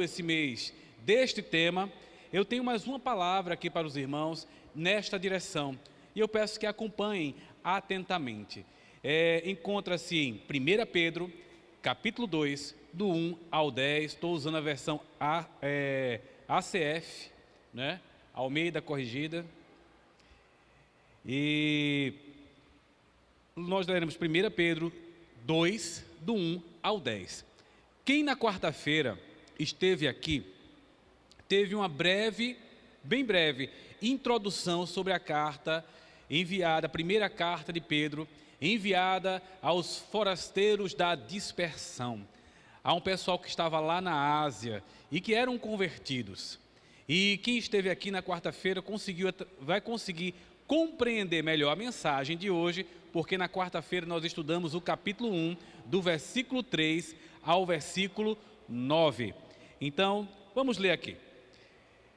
esse mês deste tema, eu tenho mais uma palavra aqui para os irmãos nesta direção, e eu peço que acompanhem atentamente. Encontra-se em 1 Pedro, capítulo 2, do 1 ao 10, estou usando a versão ACF, né? Almeida Corrigida, e nós leremos 1 Pedro 2, do 1 ao 10. Quem na quarta-feira esteve aqui, teve uma bem breve, introdução sobre a carta enviada, a primeira carta de Pedro, enviada aos forasteiros da dispersão, a um pessoal que estava lá na Ásia e que eram convertidos. E quem esteve aqui na quarta-feira vai conseguir compreender melhor a mensagem de hoje, porque na quarta-feira nós estudamos o capítulo 1, do versículo 3 ao versículo 9. Então, vamos ler aqui.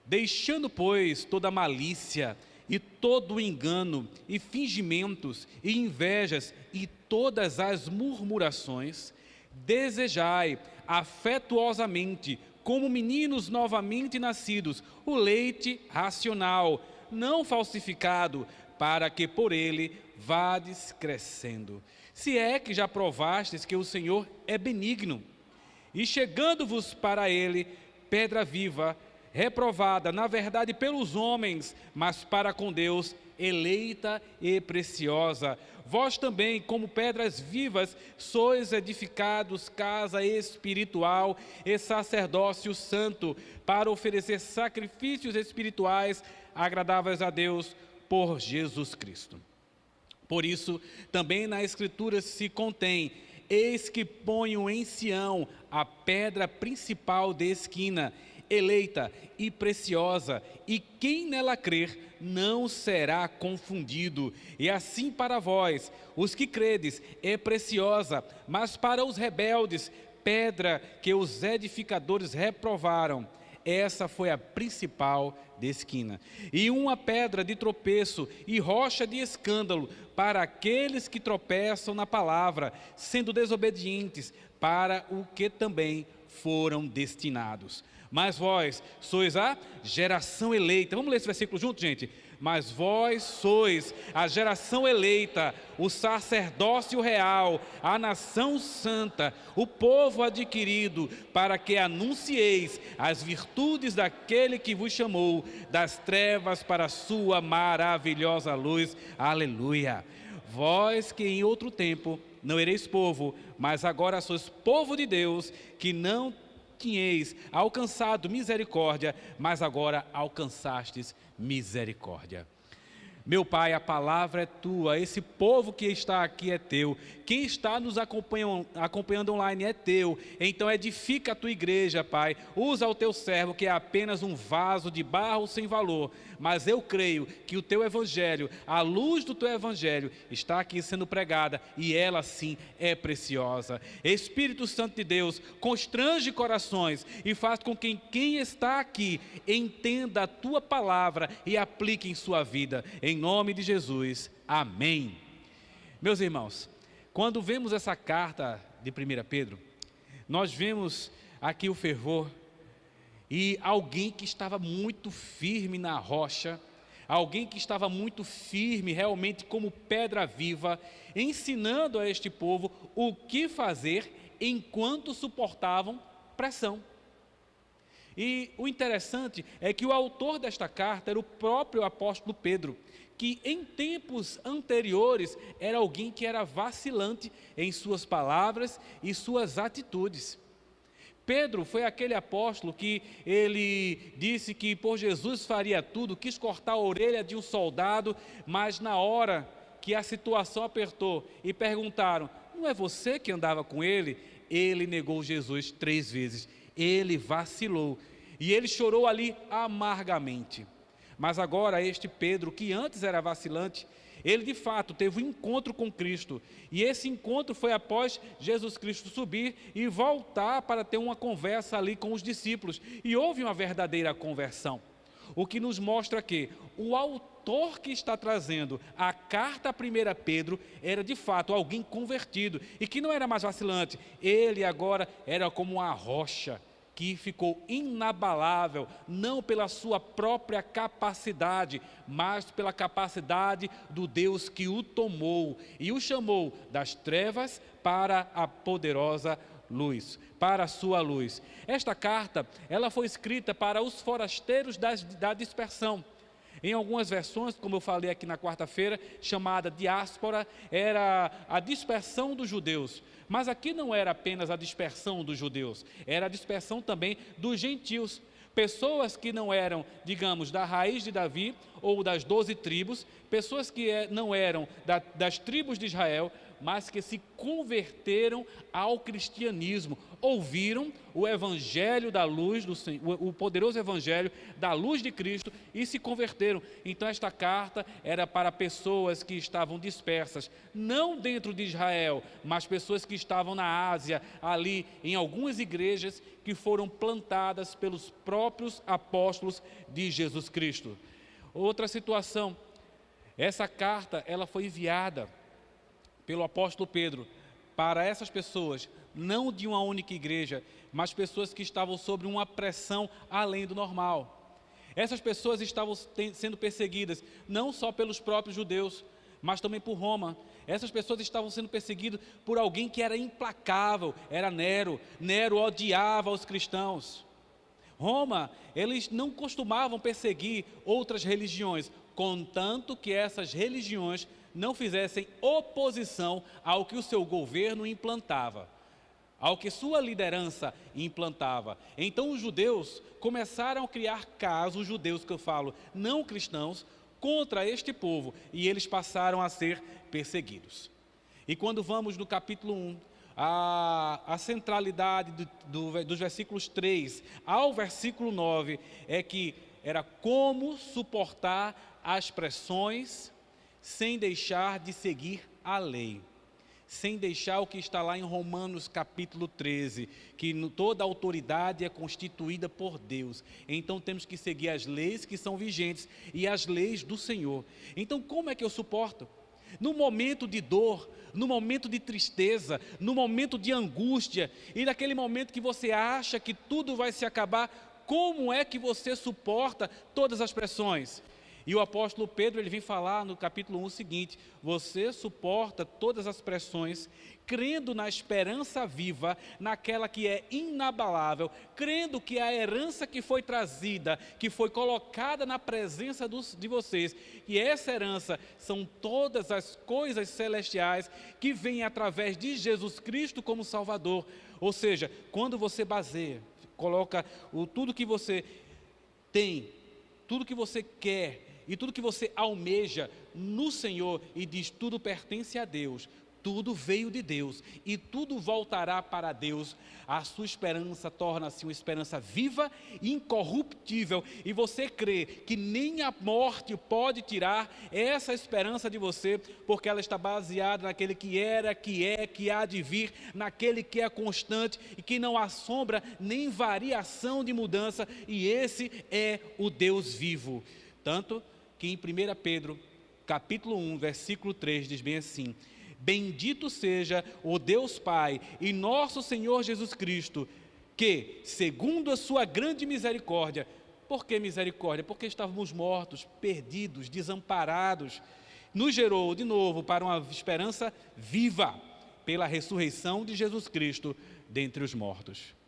Deixando, pois, toda malícia e todo engano e fingimentos e invejas e todas as murmurações, desejai afetuosamente, como meninos novamente nascidos, o leite racional, não falsificado, para que por ele vades crescendo. Se é que já provastes que o Senhor é benigno, e chegando-vos para ele, pedra viva, reprovada, na verdade, pelos homens, mas para com Deus, eleita e preciosa. Vós também, como pedras vivas, sois edificados casa espiritual e sacerdócio santo, para oferecer sacrifícios espirituais agradáveis a Deus por Jesus Cristo. Por isso, também na Escritura se contém: eis que ponho em Sião a pedra principal de esquina, eleita e preciosa, e quem nela crer não será confundido. E assim para vós, os que credes, é preciosa, mas para os rebeldes, pedra que os edificadores reprovaram. Essa foi a principal de esquina, e uma pedra de tropeço e rocha de escândalo para aqueles que tropeçam na palavra, sendo desobedientes, para o que também foram destinados. Mas vós sois a geração eleita. Vamos ler esse versículo junto, gente? Mas vós sois a geração eleita, o sacerdócio real, a nação santa, o povo adquirido, para que anuncieis as virtudes daquele que vos chamou das trevas para a sua maravilhosa luz. Aleluia! Vós que em outro tempo não ereis povo, mas agora sois povo de Deus, que não tinhais alcançado misericórdia, mas agora alcançastes misericórdia. Meu Pai, a palavra é tua, esse povo que está aqui é teu, quem está nos acompanhando online é teu, então edifica a tua igreja, Pai, usa o teu servo que é apenas um vaso de barro sem valor, mas eu creio que o teu evangelho, a luz do teu evangelho está aqui sendo pregada e ela sim é preciosa. Espírito Santo de Deus, constrange corações e faz com que quem está aqui entenda a tua palavra e aplique em sua vida. Em nome de Jesus, amém. Meus irmãos, quando vemos essa carta de 1 Pedro, nós vemos aqui o fervor e alguém que estava muito firme na rocha, alguém que estava muito firme realmente como pedra viva, ensinando a este povo o que fazer enquanto suportavam pressão. E o interessante é que o autor desta carta era o próprio apóstolo Pedro, que em tempos anteriores era alguém que era vacilante em suas palavras e suas atitudes. Pedro foi aquele apóstolo que ele disse que por Jesus faria tudo, quis cortar a orelha de um soldado, mas na hora que a situação apertou e perguntaram: não é você que andava com ele? Ele negou Jesus 3 vezes. Ele vacilou e ele chorou ali amargamente. Mas agora este Pedro, que antes era vacilante, ele de fato teve um encontro com Cristo, e esse encontro foi após Jesus Cristo subir e voltar para ter uma conversa ali com os discípulos, e houve uma verdadeira conversão, o que nos mostra que o autor que está trazendo a carta a 1 Pedro era de fato alguém convertido, e que não era mais vacilante, ele agora era como uma rocha, que ficou inabalável, não pela sua própria capacidade, mas pela capacidade do Deus que o tomou e o chamou das trevas para a poderosa luz, para a sua luz. Esta carta, ela foi escrita para os forasteiros da dispersão. Em algumas versões, como eu falei aqui na quarta-feira, chamada diáspora, era a dispersão dos judeus. Mas aqui não era apenas a dispersão dos judeus, era a dispersão também dos gentios. Pessoas que não eram, digamos, da raiz de Davi ou das 12 tribos, pessoas que não eram das tribos de Israel, mas que se converteram ao cristianismo, ouviram o evangelho da luz, o poderoso evangelho da luz de Cristo e se converteram. Então esta carta era para pessoas que estavam dispersas, não dentro de Israel, mas pessoas que estavam na Ásia, ali em algumas igrejas que foram plantadas pelos próprios apóstolos de Jesus Cristo. Outra situação, essa carta ela foi enviada pelo apóstolo Pedro para essas pessoas, não de uma única igreja, mas pessoas que estavam sob uma pressão além do normal. Essas pessoas estavam sendo perseguidas não só pelos próprios judeus, mas também por Roma. Essas pessoas estavam sendo perseguidas por alguém que era implacável, era Nero. Nero odiava os cristãos. Roma, eles não costumavam perseguir outras religiões, contanto que essas religiões não fizessem oposição ao que o seu governo implantava, ao que sua liderança implantava. Então os judeus começaram a criar casos, os judeus que eu falo, não cristãos, contra este povo, e eles passaram a ser perseguidos. E quando vamos no capítulo 1, a centralidade dos versículos 3 ao versículo 9 é que era como suportar as pressões sem deixar de seguir a lei, sem deixar o que está lá em Romanos capítulo 13, que toda autoridade é constituída por Deus. Então temos que seguir as leis que são vigentes e as leis do Senhor. Então como é que eu suporto? No momento de dor, no momento de tristeza, no momento de angústia e naquele momento que você acha que tudo vai se acabar, como é que você suporta todas as pressões? E o apóstolo Pedro, ele vem falar no capítulo 1 o seguinte: você suporta todas as pressões, crendo na esperança viva, naquela que é inabalável, crendo que a herança que foi trazida, que foi colocada na presença de vocês, e essa herança são todas as coisas celestiais que vêm através de Jesus Cristo como Salvador. Ou seja, quando você baseia, coloca tudo que você tem, tudo que você quer e tudo que você almeja no Senhor e diz tudo pertence a Deus, tudo veio de Deus e tudo voltará para Deus, a sua esperança torna-se uma esperança viva e incorruptível, e você crê que nem a morte pode tirar essa esperança de você, porque ela está baseada naquele que era, que é, que há de vir, naquele que é constante e que não há sombra nem variação de mudança, e esse é o Deus vivo. Tanto que em 1 Pedro, capítulo 1, versículo 3, diz bem assim: bendito seja o Deus Pai e nosso Senhor Jesus Cristo, que, segundo a sua grande misericórdia, por que misericórdia? Porque estávamos mortos, perdidos, desamparados, nos gerou de novo para uma esperança viva, pela ressurreição de Jesus Cristo dentre os mortos.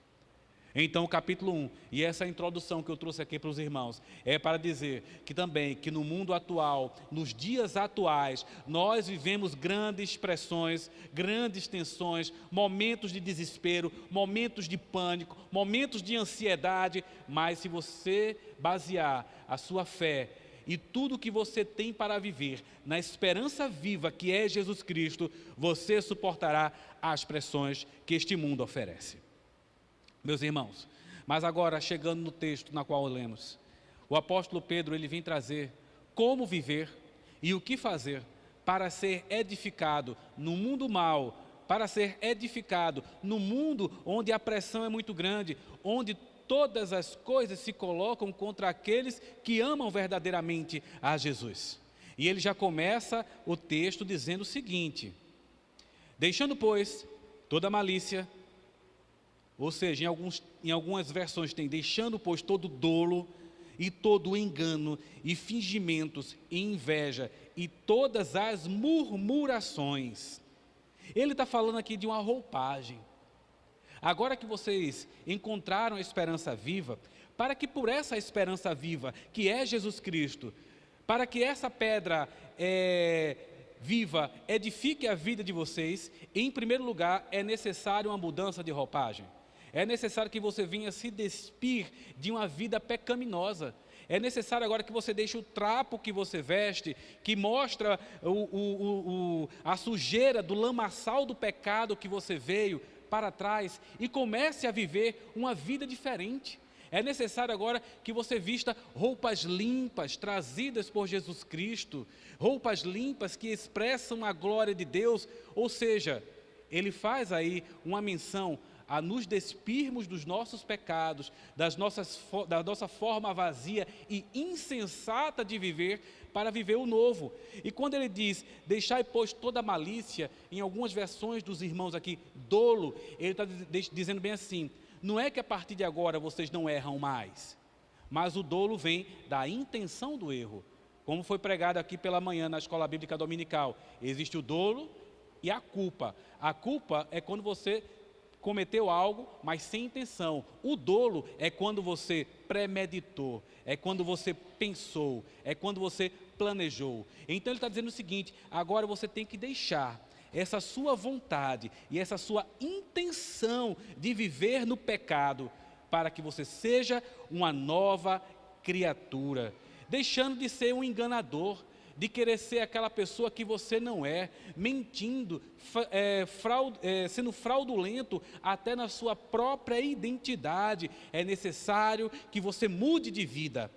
Então o capítulo 1, e essa introdução que eu trouxe aqui para os irmãos, é para dizer que também, que no mundo atual, nos dias atuais, nós vivemos grandes pressões, grandes tensões, momentos de desespero, momentos de pânico, momentos de ansiedade, mas se você basear a sua fé e tudo que você tem para viver na esperança viva que é Jesus Cristo, você suportará as pressões que este mundo oferece. Meus irmãos, mas agora chegando no texto na qual lemos, o apóstolo Pedro ele vem trazer como viver e o que fazer para ser edificado no mundo mau, para ser edificado no mundo onde a pressão é muito grande, onde todas as coisas se colocam contra aqueles que amam verdadeiramente a Jesus. E ele já começa o texto dizendo o seguinte: deixando, pois, toda malícia, ou seja, em algumas versões tem, deixando, pois, todo dolo e todo engano e fingimentos e inveja e todas as murmurações. Ele está falando aqui de uma roupagem. Agora que vocês encontraram a esperança viva, para que por essa esperança viva, que é Jesus Cristo, para que essa pedra viva edifique a vida de vocês, em primeiro lugar é necessário uma mudança de roupagem. É necessário que você venha se despir de uma vida pecaminosa. É necessário agora que você deixe o trapo que você veste, que mostra a sujeira do lamaçal do pecado que você veio para trás, e comece a viver uma vida diferente. É necessário agora que você vista roupas limpas, trazidas por Jesus Cristo, roupas limpas que expressam a glória de Deus. Ou seja, ele faz aí uma menção a nos despirmos dos nossos pecados, da nossa forma vazia e insensata de viver, para viver o novo. E quando ele diz, deixai pois toda malícia, em algumas versões dos irmãos aqui, dolo, ele está dizendo bem assim, não é que a partir de agora vocês não erram mais, mas o dolo vem da intenção do erro. Como foi pregado aqui pela manhã na escola bíblica dominical, existe o dolo e a culpa. A culpa é quando você cometeu algo, mas sem intenção. O dolo é quando você premeditou, é quando você pensou, é quando você planejou. Então ele está dizendo o seguinte, agora você tem que deixar essa sua vontade e essa sua intenção de viver no pecado, para que você seja uma nova criatura, deixando de ser um enganador, de querer ser aquela pessoa que você não é, mentindo, sendo fraudulento até na sua própria identidade. É necessário que você mude de vida.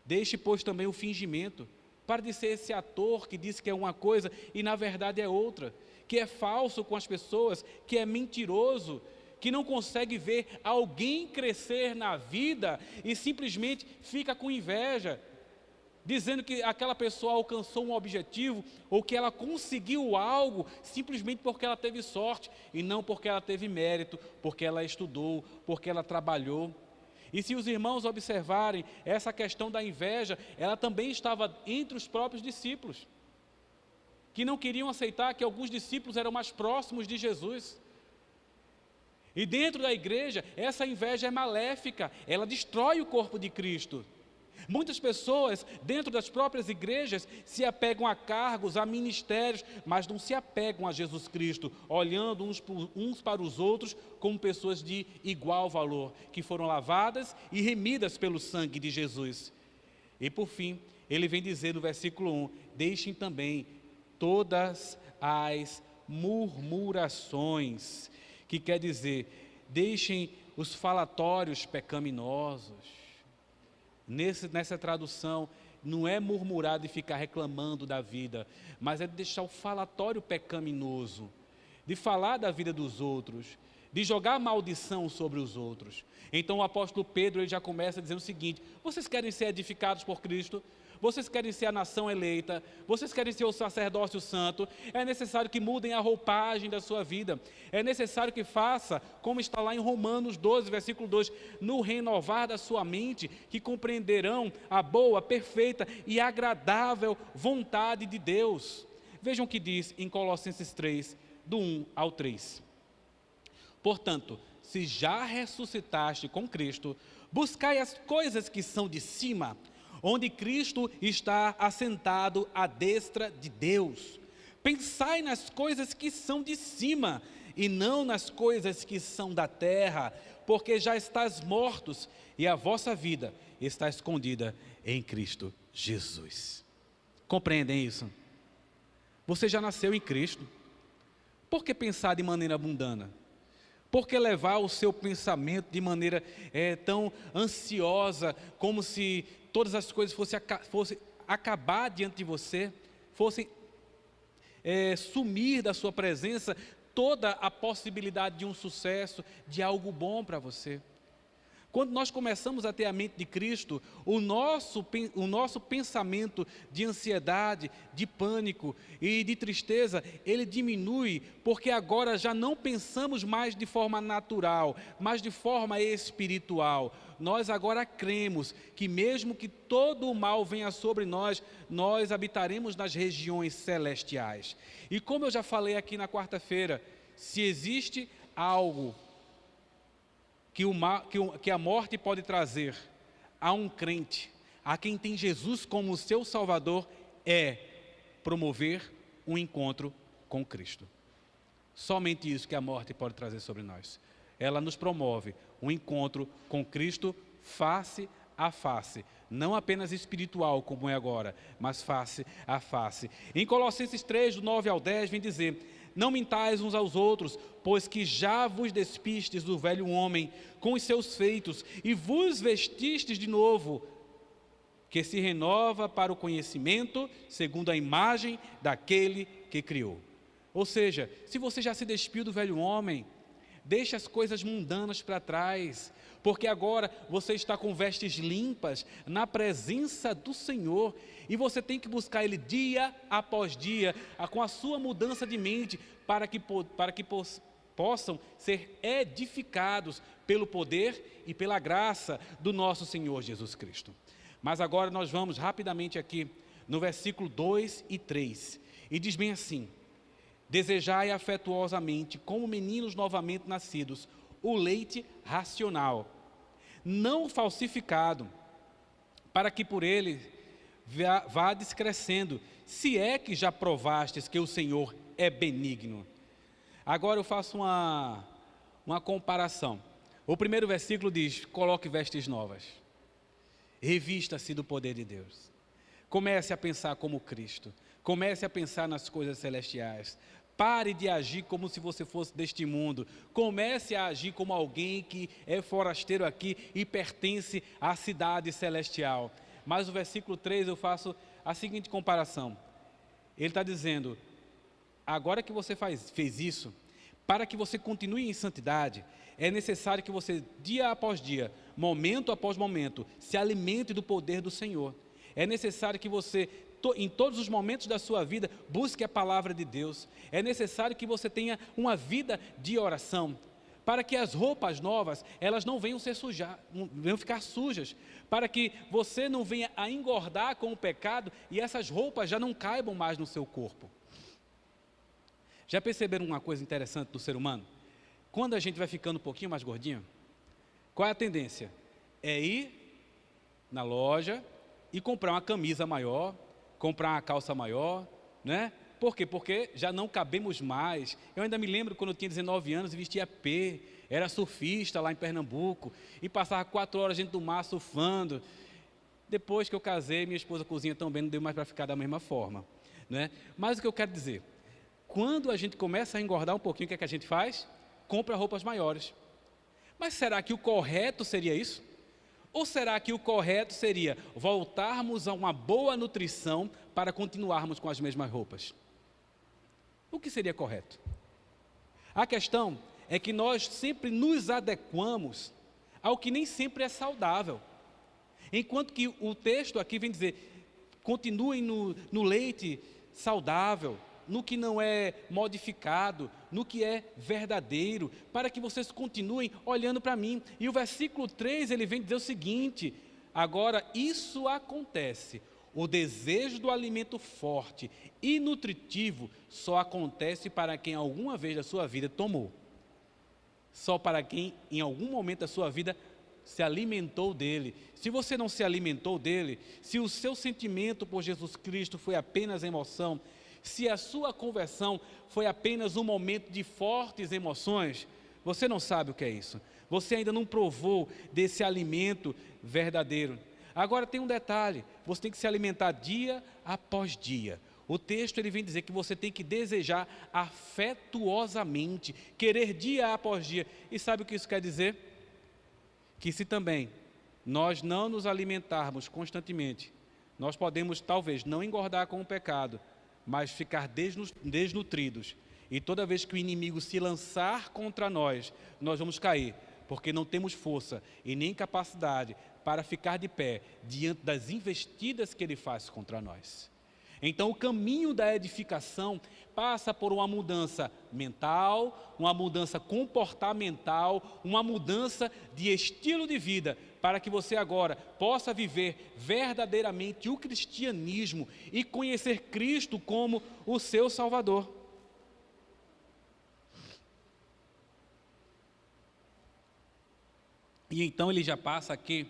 Deixe, pois, também o fingimento. Pare de ser esse ator que diz que é uma coisa e na verdade é outra, que é falso com as pessoas, que é mentiroso, que não consegue ver alguém crescer na vida e simplesmente fica com inveja, dizendo que aquela pessoa alcançou um objetivo ou que ela conseguiu algo simplesmente porque ela teve sorte e não porque ela teve mérito, porque ela estudou, porque ela trabalhou. E se os irmãos observarem essa questão da inveja, ela também estava entre os próprios discípulos, que não queriam aceitar que alguns discípulos eram mais próximos de Jesus. E dentro da igreja, essa inveja é maléfica, ela destrói o corpo de Cristo. Muitas pessoas dentro das próprias igrejas se apegam a cargos, a ministérios, mas não se apegam a Jesus Cristo, olhando uns para os outros como pessoas de igual valor, que foram lavadas e remidas pelo sangue de Jesus. E por fim, ele vem dizer no versículo 1, deixem também todas as murmurações, que quer dizer, deixem os falatórios pecaminosos. Nessa tradução, não é murmurar de ficar reclamando da vida, mas é deixar o falatório pecaminoso, de falar da vida dos outros, de jogar maldição sobre os outros. Então o apóstolo Pedro ele já começa dizendo o seguinte, vocês querem ser edificados por Cristo? Vocês querem ser a nação eleita, vocês querem ser o sacerdócio santo, é necessário que mudem a roupagem da sua vida, é necessário que faça, como está lá em Romanos 12, versículo 2, no renovar da sua mente, que compreenderão a boa, perfeita e agradável vontade de Deus. Vejam o que diz em Colossenses 3, do 1 ao 3. Portanto, se já ressuscitaste com Cristo, buscai as coisas que são de cima, onde Cristo está assentado à destra de Deus. Pensai nas coisas que são de cima, e não nas coisas que são da terra, porque já estáis mortos, e a vossa vida está escondida em Cristo Jesus. Compreendem isso? Você já nasceu em Cristo. Por que pensar de maneira mundana? Por que levar o seu pensamento de maneira tão ansiosa, como se todas as coisas fossem acabar diante de você, fossem sumir da sua presença toda a possibilidade de um sucesso, de algo bom para você? Quando nós começamos a ter a mente de Cristo, o nosso pensamento de ansiedade, de pânico e de tristeza, ele diminui, porque agora já não pensamos mais de forma natural, mas de forma espiritual. Nós agora cremos que mesmo que todo o mal venha sobre nós, nós habitaremos nas regiões celestiais. E como eu já falei aqui na quarta-feira, se existe algo que a morte pode trazer a um crente, a quem tem Jesus como seu Salvador, é promover um encontro com Cristo. Somente isso que a morte pode trazer sobre nós. Ela nos promove um encontro com Cristo face a face, não apenas espiritual como é agora, mas face a face. Em Colossenses 3, do 9 ao 10, vem dizer: não mintais uns aos outros, pois que já vos despistes do velho homem com os seus feitos, e vos vestistes de novo, que se renova para o conhecimento, segundo a imagem daquele que criou. Ou seja, se você já se despiu do velho homem, deixe as coisas mundanas para trás, porque agora você está com vestes limpas na presença do Senhor, e você tem que buscar Ele dia após dia, com a sua mudança de mente, para que possam ser edificados pelo poder e pela graça do nosso Senhor Jesus Cristo. Mas agora nós vamos rapidamente aqui no versículo 2 e 3, e diz bem assim: desejai afetuosamente, como meninos novamente nascidos, o leite racional, não falsificado, para que por ele vá descrescendo, se é que já provastes que o Senhor é benigno. Agora eu faço uma comparação. O primeiro versículo diz: coloque vestes novas, revista-se do poder de Deus, comece a pensar como Cristo, comece a pensar nas coisas celestiais. Pare de agir como se você fosse deste mundo. Comece a agir como alguém que é forasteiro aqui e pertence à cidade celestial. Mas no versículo 3 eu faço a seguinte comparação. Ele está dizendo: agora que você fez isso, para que você continue em santidade, é necessário que você, dia após dia, momento após momento, se alimente do poder do Senhor. É necessário que você, em todos os momentos da sua vida, busque a palavra de Deus. É necessário que você tenha uma vida de oração, para que as roupas novas, elas não venham ficar sujas, para que você não venha a engordar com o pecado e essas roupas já não caibam mais no seu corpo. Já perceberam uma coisa interessante do ser humano? Quando a gente vai ficando um pouquinho mais gordinho, qual é a tendência? É ir na loja e comprar uma camisa maior, comprar uma calça maior, né? Por quê? Porque já não cabemos mais. Eu ainda me lembro quando eu tinha 19 anos e vestia P, era surfista lá em Pernambuco, e passava 4 horas dentro do mar surfando. Depois que eu casei, minha esposa cozinha tão bem, não deu mais para ficar da mesma forma, né? Mas o que eu quero dizer, quando a gente começa a engordar um pouquinho, o que é que a gente faz? Compra roupas maiores. Mas será que o correto seria isso? Ou será que o correto seria voltarmos a uma boa nutrição para continuarmos com as mesmas roupas? O que seria correto? A questão é que nós sempre nos adequamos ao que nem sempre é saudável. Enquanto que o texto aqui vem dizer: continuem no leite saudável, no que não é modificado, no que é verdadeiro, para que vocês continuem olhando para mim. E o versículo 3, ele vem dizer o seguinte: agora isso acontece, o desejo do alimento forte e nutritivo só acontece para quem alguma vez da sua vida tomou. Só para quem em algum momento da sua vida se alimentou dele. Se você não se alimentou dele, se o seu sentimento por Jesus Cristo foi apenas emoção, se a sua conversão foi apenas um momento de fortes emoções, você não sabe o que é isso. Você ainda não provou desse alimento verdadeiro. Agora tem um detalhe: você tem que se alimentar dia após dia. O texto ele vem dizer que você tem que desejar afetuosamente, querer dia após dia. E sabe o que isso quer dizer? Que se também nós não nos alimentarmos constantemente, nós podemos talvez não engordar com o pecado, mas ficar desnutridos. E toda vez que o inimigo se lançar contra nós, nós vamos cair, porque não temos força e nem capacidade para ficar de pé diante das investidas que Ele faz contra nós. Então, o caminho da edificação passa por uma mudança mental, uma mudança comportamental, uma mudança de estilo de vida, para que você agora possa viver verdadeiramente o cristianismo e conhecer Cristo como o seu Salvador. E então ele já passa aqui,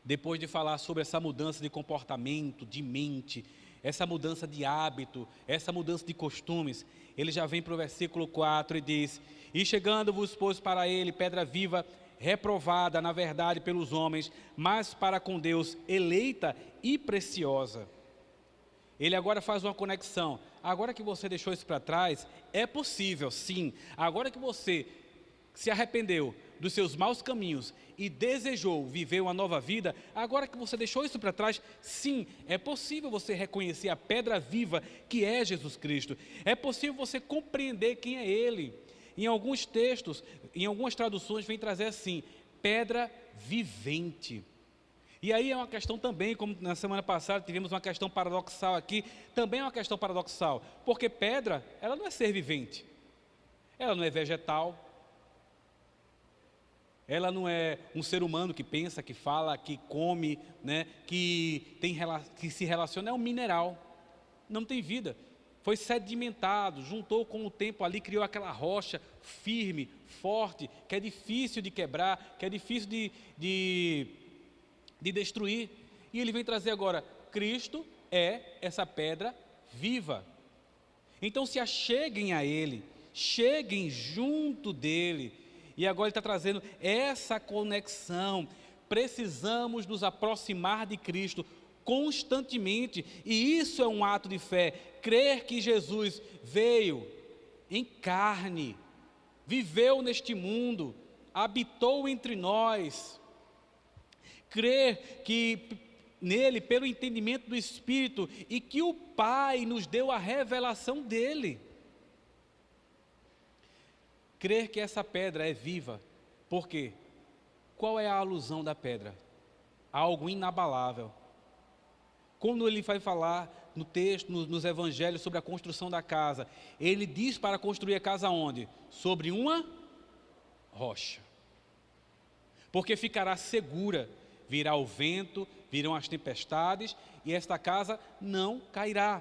depois de falar sobre essa mudança de comportamento, de mente, essa mudança de hábito, essa mudança de costumes, ele já vem para o versículo 4 e diz: e chegando-vos, pois, para ele, pedra viva, reprovada, na verdade, pelos homens, mas para com Deus, eleita e preciosa. Ele agora faz uma conexão. Agora que você deixou isso para trás, é possível, sim. Agora que você se arrependeu dos seus maus caminhos e desejou viver uma nova vida, agora que você deixou isso para trás, sim, é possível você reconhecer a pedra viva que é Jesus Cristo. É possível você compreender quem é Ele. Em alguns textos, em algumas traduções, vem trazer assim, pedra vivente. E aí é uma questão também, como na semana passada tivemos uma questão paradoxal aqui, também é uma questão paradoxal, porque pedra, ela não é ser vivente, ela não é vegetal, ela não é um ser humano que pensa, que fala, que come, né, que se relaciona, é um mineral, não tem vida, foi sedimentado, juntou com o tempo ali, criou aquela rocha firme, forte, que é difícil de quebrar, que é difícil de destruir. E ele vem trazer agora, Cristo é essa pedra viva. Então se acheguem a Ele, cheguem junto dEle. E agora ele está trazendo essa conexão. Precisamos nos aproximar de Cristo constantemente, e isso é um ato de fé, crer que Jesus veio em carne, viveu neste mundo, habitou entre nós, crer que nele, pelo entendimento do Espírito, e que o Pai nos deu a revelação dele. Crer que essa pedra é viva, por quê? Qual é a alusão da pedra? Algo inabalável. Quando ele vai falar no texto, nos evangelhos, sobre a construção da casa, ele diz para construir a casa onde? Sobre uma rocha. Porque ficará segura, virá o vento, virão as tempestades, e esta casa não cairá.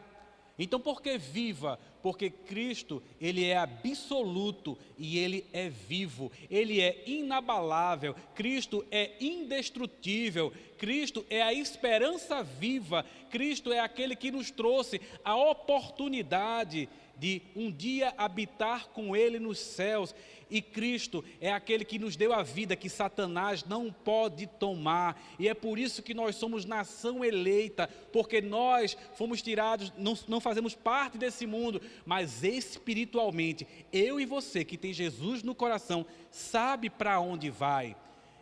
Então, por que viva? Porque Cristo, Ele é absoluto e Ele é vivo, Ele é inabalável, Cristo é indestrutível, Cristo é a esperança viva, Cristo é aquele que nos trouxe a oportunidade de um dia habitar com Ele nos céus, e Cristo é aquele que nos deu a vida que Satanás não pode tomar, e é por isso que nós somos nação eleita, porque nós fomos tirados, não fazemos parte desse mundo, mas espiritualmente, eu e você que tem Jesus no coração, sabe para onde vai.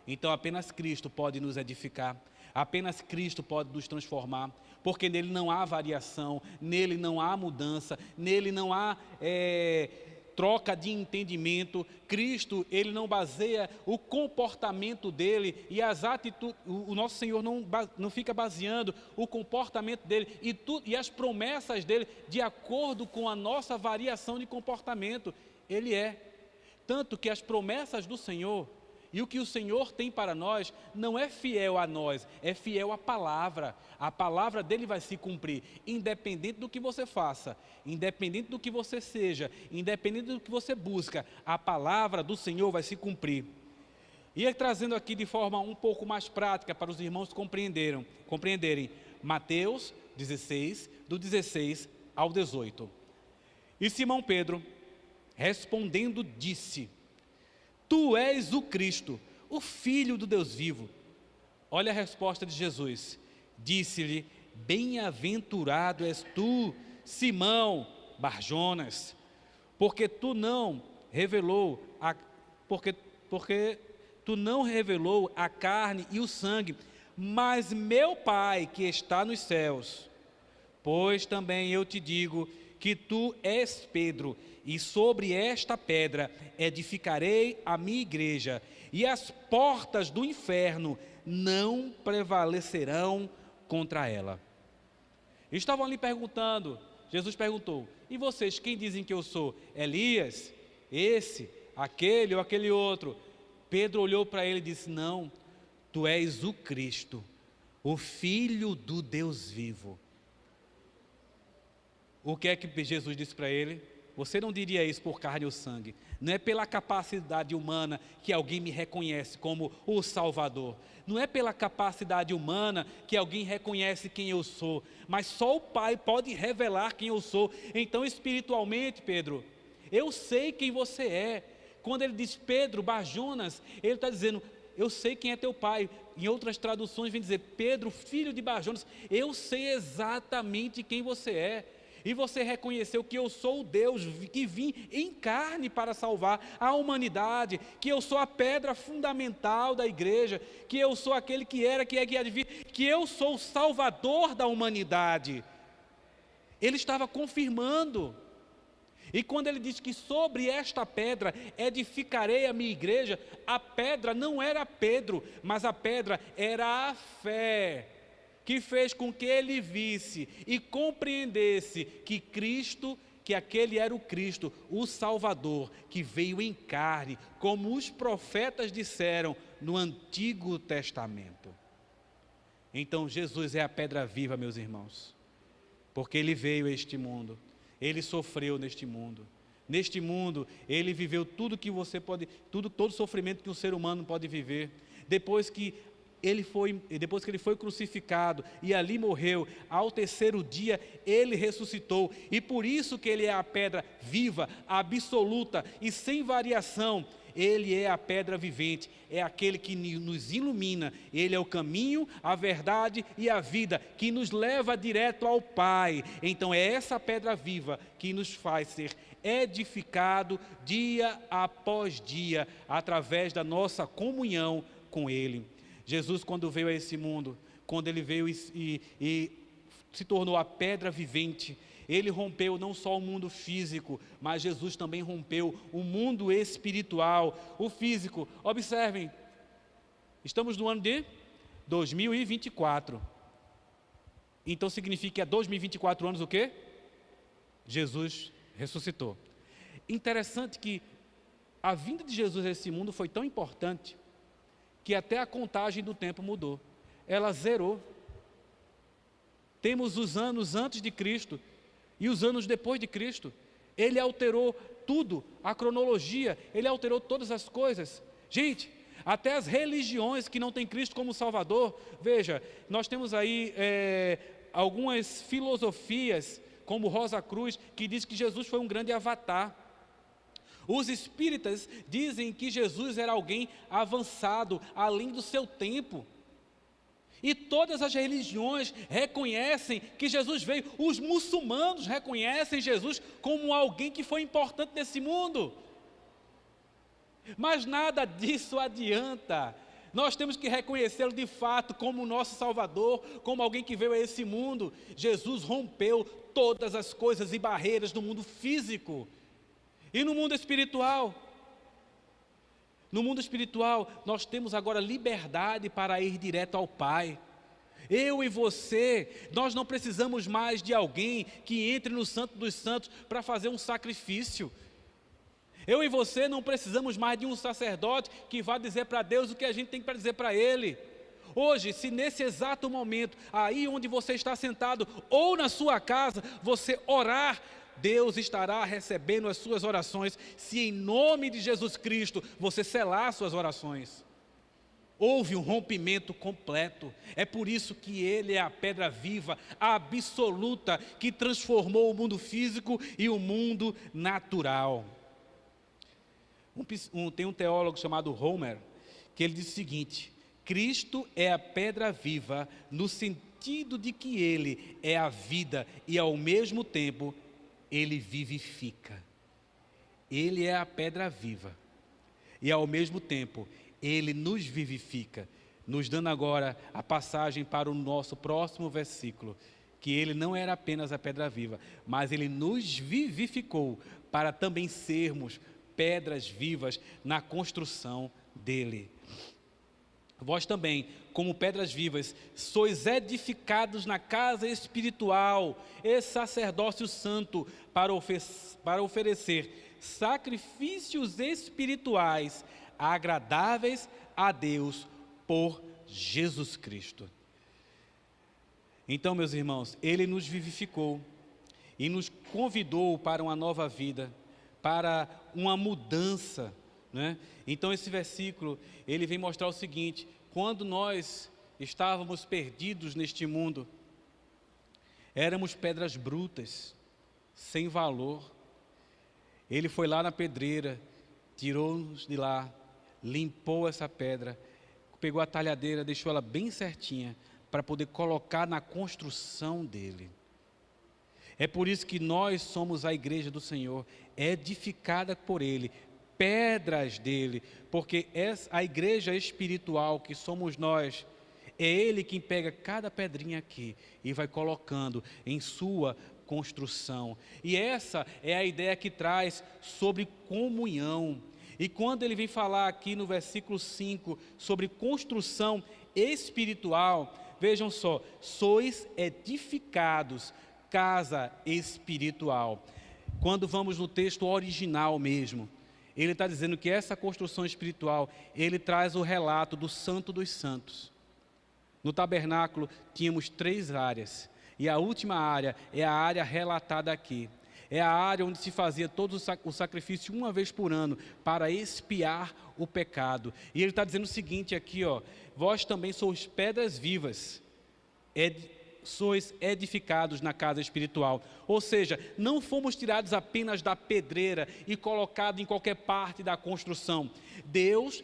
Então apenas Cristo pode nos edificar, apenas Cristo pode nos transformar, porque nele não há variação, nele não há mudança, nele não há troca de entendimento. Cristo, ele não baseia o comportamento dele e as atitudes, o nosso Senhor não fica baseando o comportamento dele e as promessas dele de acordo com a nossa variação de comportamento. Ele é. Tanto que as promessas do Senhor e o que o Senhor tem para nós não é fiel a nós, é fiel à palavra. A palavra dele vai se cumprir, independente do que você faça, independente do que você seja, independente do que você busca, a palavra do Senhor vai se cumprir. E ele trazendo aqui de forma um pouco mais prática para os irmãos compreenderem, Mateus 16, do 16 ao 18. E Simão Pedro, respondendo, disse: Tu és o Cristo, o Filho do Deus vivo. Olha a resposta de Jesus. Disse-lhe: Bem-aventurado és tu, Simão Barjonas, porque tu não revelou a carne e o sangue, mas meu Pai que está nos céus. Pois também eu te digo que tu és Pedro, e sobre esta pedra edificarei a minha igreja, e as portas do inferno não prevalecerão contra ela. Estavam ali perguntando, Jesus perguntou: e vocês, quem dizem que eu sou? Elias? Esse? Aquele ou aquele outro? Pedro olhou para ele e disse: não, tu és o Cristo, o Filho do Deus vivo. O que é que Jesus disse para ele? Você não diria isso por carne ou sangue. Não é pela capacidade humana que alguém me reconhece como o Salvador. Não é pela capacidade humana que alguém reconhece quem eu sou. Mas só o Pai pode revelar quem eu sou. Então, espiritualmente, Pedro, eu sei quem você é. Quando ele diz Pedro, Bar-Jonas, ele está dizendo: eu sei quem é teu pai. Em outras traduções vem dizer: Pedro, filho de Bar-Jonas, eu sei exatamente quem você é. E você reconheceu que eu sou o Deus que vim em carne para salvar a humanidade, que eu sou a pedra fundamental da igreja, que eu sou aquele que era, que é, que há de vir, que eu sou o Salvador da humanidade. Ele estava confirmando. E quando ele diz que sobre esta pedra edificarei a minha igreja, a pedra não era Pedro, mas a pedra era a fé, que fez com que ele visse e compreendesse que Cristo, que aquele era o Cristo, o Salvador, que veio em carne, como os profetas disseram no Antigo Testamento. Então Jesus é a pedra viva, meus irmãos, porque ele veio a este mundo, ele sofreu neste mundo. Neste mundo, ele viveu tudo que você pode, todo sofrimento que um ser humano pode viver. Depois que ele foi crucificado e ali morreu, ao terceiro dia ele ressuscitou, e por isso que ele é a pedra viva, absoluta e sem variação. Ele é a pedra vivente, é aquele que nos ilumina, ele é o caminho, a verdade e a vida, que nos leva direto ao Pai. Então é essa pedra viva que nos faz ser edificado dia após dia, através da nossa comunhão com Ele. Jesus, quando veio a esse mundo, quando ele veio e se tornou a pedra vivente, ele rompeu não só o mundo físico, mas Jesus também rompeu o mundo espiritual, o físico. Observem, estamos no ano de 2024. Então significa que há 2024 anos o quê? Jesus ressuscitou. Interessante que a vinda de Jesus a esse mundo foi tão importante que até a contagem do tempo mudou. Ela zerou. Temos os anos antes de Cristo e os anos depois de Cristo. Ele alterou tudo, a cronologia, ele alterou todas as coisas. Gente, até as religiões que não têm Cristo como Salvador, veja, nós temos aí algumas filosofias, como Rosa Cruz, que diz que Jesus foi um grande avatar. Os espíritas dizem que Jesus era alguém avançado, além do seu tempo. E todas as religiões reconhecem que Jesus veio. Os muçulmanos reconhecem Jesus como alguém que foi importante nesse mundo. Mas nada disso adianta. Nós temos que reconhecê-lo de fato como o nosso Salvador, como alguém que veio a esse mundo. Jesus rompeu todas as coisas e barreiras do mundo físico. E no mundo espiritual? No mundo espiritual, nós temos agora liberdade para ir direto ao Pai. Eu e você, nós não precisamos mais de alguém que entre no Santo dos Santos para fazer um sacrifício. Eu e você não precisamos mais de um sacerdote que vá dizer para Deus o que a gente tem para dizer para Ele. Hoje, se nesse exato momento, aí onde você está sentado, ou na sua casa, você orar, Deus estará recebendo as suas orações, se em nome de Jesus Cristo você selar suas orações. Houve um rompimento completo. É por isso que Ele é a pedra viva, a absoluta, que transformou o mundo físico e o mundo natural. Tem um teólogo chamado Homer, que ele diz o seguinte: Cristo é a pedra viva no sentido de que Ele é a vida e ao mesmo tempo Ele vivifica. Ele é a pedra viva e ao mesmo tempo Ele nos vivifica, nos dando agora a passagem para o nosso próximo versículo, que ele não era apenas a pedra viva, mas ele nos vivificou para também sermos pedras vivas na construção dele. Vós também, como pedras vivas, sois edificados na casa espiritual e sacerdócio santo para oferecer sacrifícios espirituais agradáveis a Deus por Jesus Cristo. Então, meus irmãos, Ele nos vivificou e nos convidou para uma nova vida, para uma mudança, né? Então esse versículo, ele vem mostrar o seguinte: quando nós estávamos perdidos neste mundo, éramos pedras brutas, sem valor. Ele foi lá na pedreira, tirou-nos de lá, limpou essa pedra, pegou a talhadeira, deixou ela bem certinha, para poder colocar na construção dele. É por isso que nós somos a igreja do Senhor, edificada por Ele, pedras dele, porque a igreja espiritual que somos nós, é Ele quem pega cada pedrinha aqui e vai colocando em sua construção. E essa é a ideia que traz sobre comunhão. E quando ele vem falar aqui no versículo 5 sobre construção espiritual, vejam só, sois edificados, casa espiritual. Quando vamos no texto original mesmo, ele está dizendo que essa construção espiritual, ele traz o relato do Santo dos Santos. No tabernáculo tínhamos 3 áreas, e a última área é a área relatada aqui. É a área onde se fazia todo o sacrifício uma vez por ano, para expiar o pecado. E ele está dizendo o seguinte aqui, ó: vós também sois pedras vivas, sois edificados na casa espiritual. Ou seja, não fomos tirados apenas da pedreira e colocados em qualquer parte da construção. Deus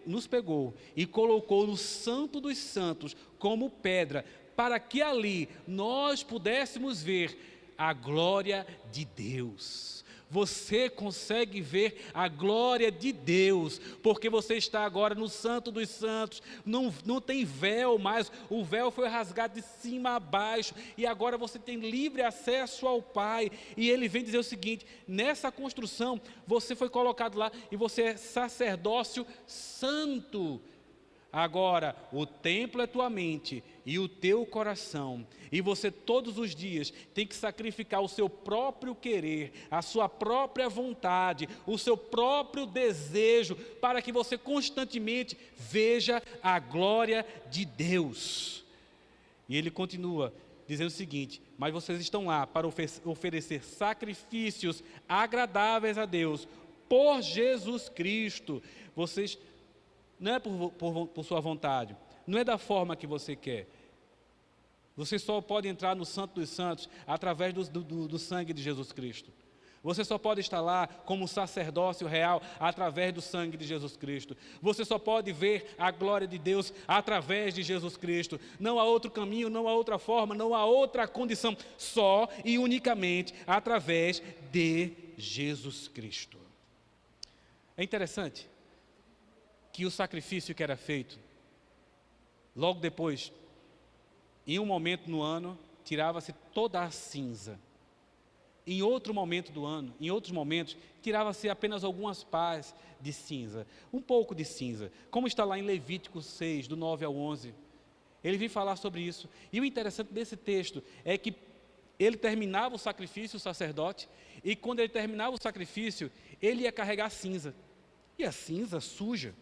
nos pegou e colocou no Santo dos Santos como pedra, para que ali nós pudéssemos ver a glória de Deus. Você consegue ver a glória de Deus, porque você está agora no Santo dos Santos. Não tem véu mais, o véu foi rasgado de cima a baixo, e agora você tem livre acesso ao Pai. E ele vem dizer o seguinte: nessa construção você foi colocado lá, e você é sacerdócio santo. Agora, o templo é tua mente e o teu coração, e você todos os dias tem que sacrificar o seu próprio querer, a sua própria vontade, o seu próprio desejo, para que você constantemente veja a glória de Deus. E ele continua dizendo o seguinte: mas vocês estão lá para oferecer sacrifícios agradáveis a Deus por Jesus Cristo. Vocês não é por sua vontade, não é da forma que você quer. Você só pode entrar no Santo dos Santos através do sangue de Jesus Cristo. Você só pode estar lá como sacerdócio real através do sangue de Jesus Cristo. Você só pode ver a glória de Deus através de Jesus Cristo. Não há outro caminho, não há outra forma, não há outra condição, só e unicamente através de Jesus Cristo. É interessante que o sacrifício que era feito, logo depois, em um momento no ano, tirava-se toda a cinza. Em outro momento do ano, em outros momentos, tirava-se apenas algumas pás de cinza, um pouco de cinza, como está lá em Levítico 6, do 9 ao 11. Ele vem falar sobre isso. E o interessante desse texto é que ele terminava o sacrifício, o sacerdote, e quando ele terminava o sacrifício, ele ia carregar cinza. E a cinza suja.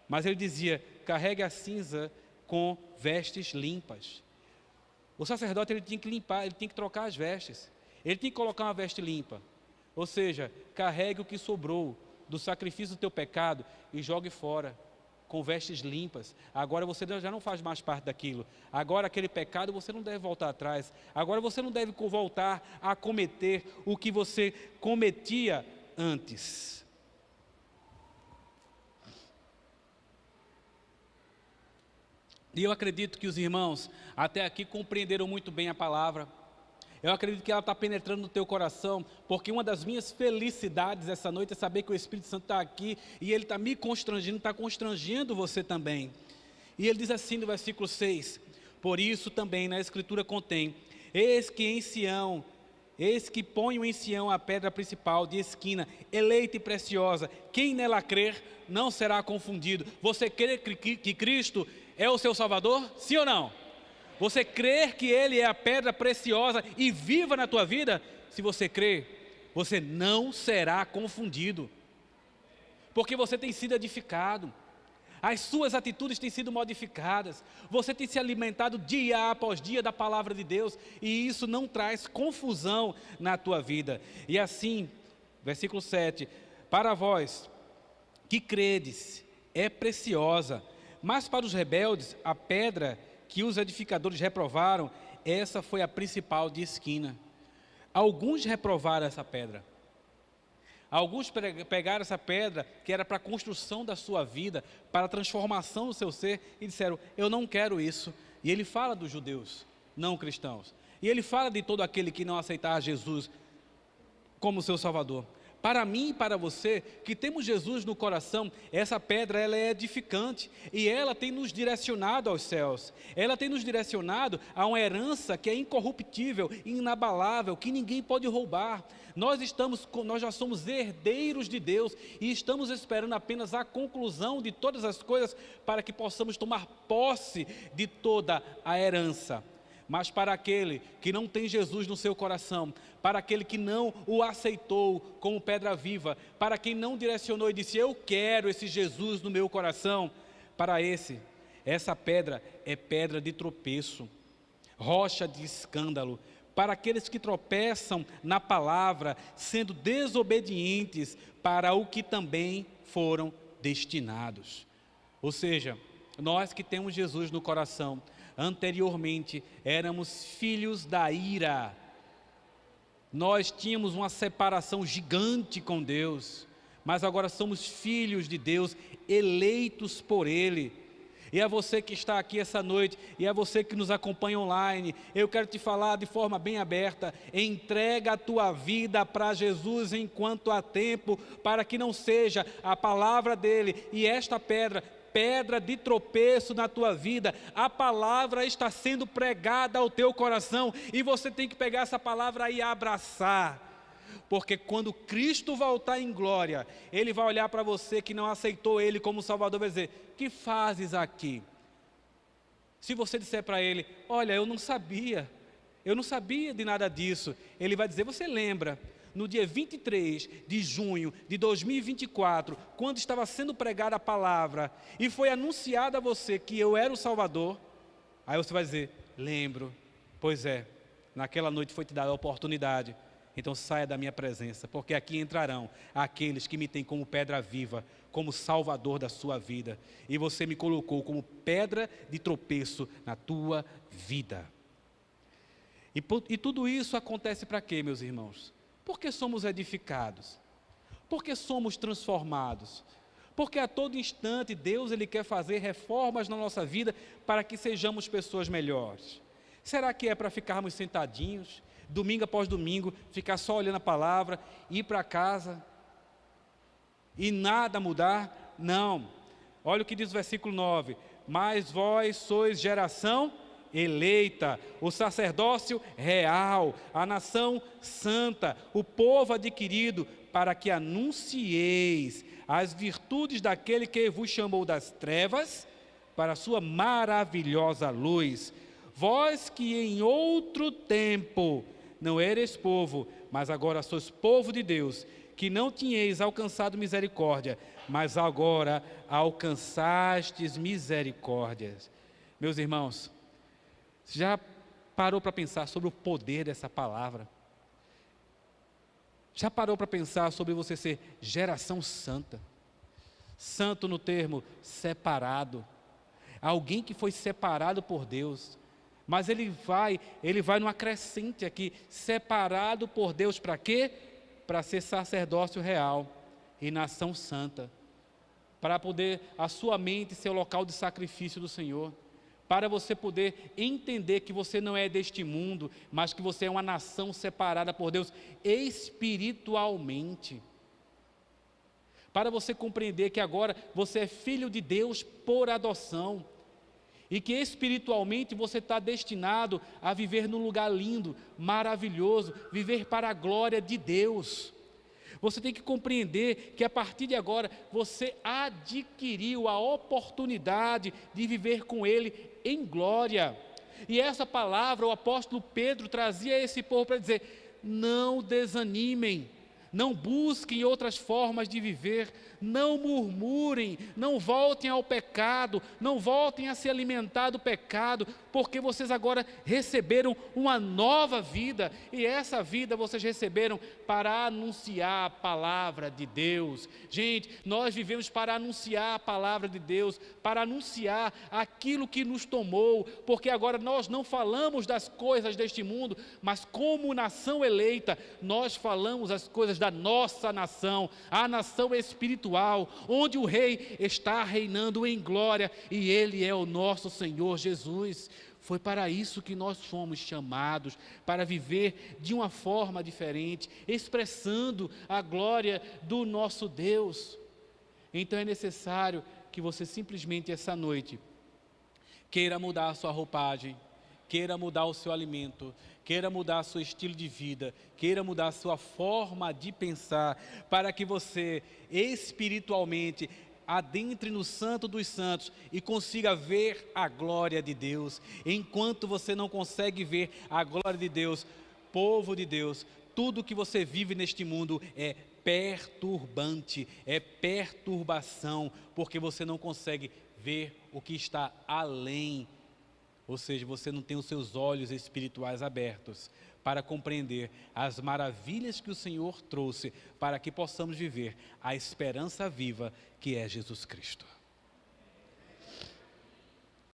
Mas ele dizia: carregue a cinza com vestes limpas. O sacerdote, ele tinha que limpar, ele tinha que trocar as vestes. Ele tinha que colocar uma veste limpa. Ou seja, carregue o que sobrou do sacrifício do teu pecado e jogue fora com vestes limpas. Agora você já não faz mais parte daquilo. Agora aquele pecado você não deve voltar atrás. Agora você não deve voltar a cometer o que você cometia antes. E eu acredito que os irmãos até aqui compreenderam muito bem a palavra. Eu acredito que ela está penetrando no teu coração, porque uma das minhas felicidades essa noite é saber que o Espírito Santo está aqui e ele está me constrangendo, está constrangendo você também. E ele diz assim no versículo 6: Por isso também na Escritura contém: eis que ponho em Sião a pedra principal de esquina, eleita e preciosa. Quem nela crer não será confundido. Você crê que Cristo é o seu Salvador? Sim ou não? Você crer que Ele é a pedra preciosa e viva na tua vida? Se você crer, você não será confundido, porque você tem sido edificado. As suas atitudes têm sido modificadas. Você tem se alimentado dia após dia da palavra de Deus. E isso não traz confusão na tua vida. E assim, versículo 7. Para vós que credes, é preciosa. Mas para os rebeldes, a pedra que os edificadores reprovaram, essa foi a principal de esquina. Alguns reprovaram essa pedra. Alguns pegaram essa pedra que era para a construção da sua vida, para a transformação do seu ser, e disseram: eu não quero isso. E ele fala dos judeus não cristãos, e ele fala de todo aquele que não aceitar Jesus como seu Salvador. Para mim e para você, que temos Jesus no coração, essa pedra ela é edificante, e ela tem nos direcionado aos céus. Ela tem nos direcionado a uma herança que é incorruptível, inabalável, que ninguém pode roubar. Nós já somos herdeiros de Deus, e estamos esperando apenas a conclusão de todas as coisas, para que possamos tomar posse de toda a herança. Mas para aquele que não tem Jesus no seu coração, para aquele que não o aceitou como pedra viva, para quem não direcionou e disse: eu quero esse Jesus no meu coração, para essa pedra é pedra de tropeço, rocha de escândalo, para aqueles que tropeçam na palavra, sendo desobedientes para o que também foram destinados. Ou seja, nós que temos Jesus no coração, anteriormente éramos filhos da ira. Nós tínhamos uma separação gigante com Deus, mas agora somos filhos de Deus, eleitos por Ele. E a você que está aqui essa noite, e a você que nos acompanha online, eu quero te falar de forma bem aberta: entrega a tua vida para Jesus enquanto há tempo, para que não seja a palavra dele e esta pedra de tropeço na tua vida. A palavra está sendo pregada ao teu coração, e você tem que pegar essa palavra e abraçar, porque quando Cristo voltar em glória, Ele vai olhar para você que não aceitou Ele como Salvador, vai dizer: que fazes aqui? Se você disser para Ele: olha, eu não sabia de nada disso, Ele vai dizer: você lembra no dia 23 de junho de 2024, quando estava sendo pregada a palavra, e foi anunciado a você que eu era o Salvador? Aí você vai dizer: lembro. Pois é, naquela noite foi te dada a oportunidade. Então saia da minha presença, porque aqui entrarão aqueles que me têm como pedra viva, como Salvador da sua vida, e você me colocou como pedra de tropeço na tua vida. E tudo isso acontece para quê, meus irmãos? Porque somos edificados, porque somos transformados, porque a todo instante Deus Ele quer fazer reformas na nossa vida para que sejamos pessoas melhores. Será que é para ficarmos sentadinhos, domingo após domingo, ficar só olhando a palavra, ir para casa e nada mudar? Não. Olha o que diz o versículo 9: mas vós sois geração eleita, o sacerdócio real, a nação santa, o povo adquirido, para que anuncieis as virtudes daquele que vos chamou das trevas para a sua maravilhosa luz. Vós que em outro tempo não eres povo, mas agora sois povo de Deus, que não tinhais alcançado misericórdia, mas agora alcançastes misericórdias. Meus irmãos, já parou para pensar sobre o poder dessa palavra? Já parou para pensar sobre você ser geração santa? Santo no termo separado, alguém que foi separado por Deus, mas ele vai numa crescente aqui: separado por Deus para quê? Para ser sacerdócio real e nação santa, para poder a sua mente ser o local de sacrifício do Senhor, para você poder entender que você não é deste mundo, mas que você é uma nação separada por Deus espiritualmente, para você compreender que agora você é filho de Deus por adoção, e que espiritualmente você está destinado a viver num lugar lindo, maravilhoso, viver para a glória de Deus. Você tem que compreender que a partir de agora você adquiriu a oportunidade de viver com Ele em glória. E essa palavra o apóstolo Pedro trazia a esse povo para dizer: não desanimem, não busquem outras formas de viver, não murmurem, não voltem ao pecado, não voltem a se alimentar do pecado, porque vocês agora receberam uma nova vida, e essa vida vocês receberam para anunciar a palavra de Deus. Gente, nós vivemos para anunciar a palavra de Deus, para anunciar aquilo que nos tomou, porque agora nós não falamos das coisas deste mundo, mas como nação eleita, nós falamos as coisas da nossa nação, a nação espiritual, onde o Rei está reinando em glória, e Ele é o nosso Senhor Jesus. Foi para isso que nós fomos chamados, para viver de uma forma diferente, expressando a glória do nosso Deus. Então é necessário que você simplesmente essa noite queira mudar a sua roupagem, queira mudar o seu alimento, queira mudar o seu estilo de vida, queira mudar a sua forma de pensar, para que você espiritualmente adentre no Santo dos Santos e consiga ver a glória de Deus. Enquanto você não consegue ver a glória de Deus, povo de Deus, tudo que você vive neste mundo é perturbante, é perturbação, porque você não consegue ver o que está além. Ou seja, você não tem os seus olhos espirituais abertos para compreender as maravilhas que o Senhor trouxe para que possamos viver a esperança viva que é Jesus Cristo.